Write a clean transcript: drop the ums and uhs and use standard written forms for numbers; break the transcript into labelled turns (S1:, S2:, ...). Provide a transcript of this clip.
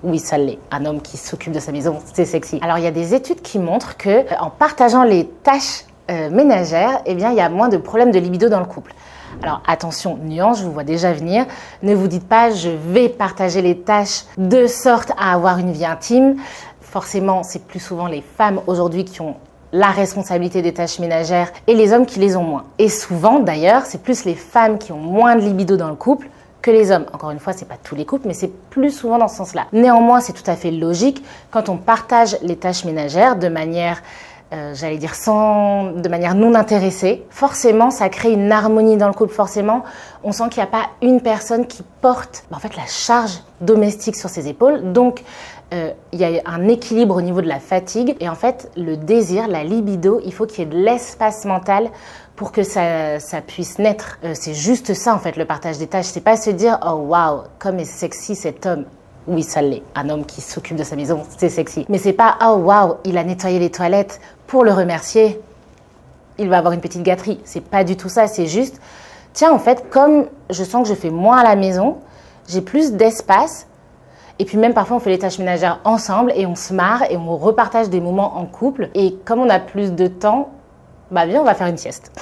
S1: Oui, ça l'est. Un homme qui s'occupe de sa maison, c'est sexy. Alors, il y a des études qui montrent que en partageant les tâches ménagères, eh bien, il y a moins de problèmes de libido dans le couple. Alors attention, nuance, je vous vois déjà venir. Ne vous dites pas je vais partager les tâches de sorte à avoir une vie intime. Forcément, c'est plus souvent les femmes aujourd'hui qui ont la responsabilité des tâches ménagères et les hommes qui les ont moins. Et souvent d'ailleurs, c'est plus les femmes qui ont moins de libido dans le couple que les hommes. Encore une fois, c'est pas tous les couples, mais c'est plus souvent dans ce sens-là. Néanmoins, c'est tout à fait logique quand on partage les tâches ménagères de manière de manière non intéressée. Forcément, ça crée une harmonie dans le couple. Forcément, on sent qu'il n'y a pas une personne qui porte en fait la charge domestique sur ses épaules. Donc, il y a un équilibre au niveau de la fatigue. Et en fait, le désir, la libido, il faut qu'il y ait de l'espace mental pour que ça puisse naître. C'est juste ça, en fait, le partage des tâches. C'est pas se dire « Oh, waouh, comme est sexy cet homme ». Oui, ça l'est. Un homme qui s'occupe de sa maison, c'est sexy. Mais c'est pas « Oh, waouh, il a nettoyé les toilettes ». Pour le remercier, il va avoir une petite gâterie. C'est pas du tout ça, c'est juste, tiens, en fait, comme je sens que je fais moins à la maison, j'ai plus d'espace. Et puis même parfois, on fait les tâches ménagères ensemble et on se marre et on repartage des moments en couple. Et comme on a plus de temps, bah bien, on va faire une sieste.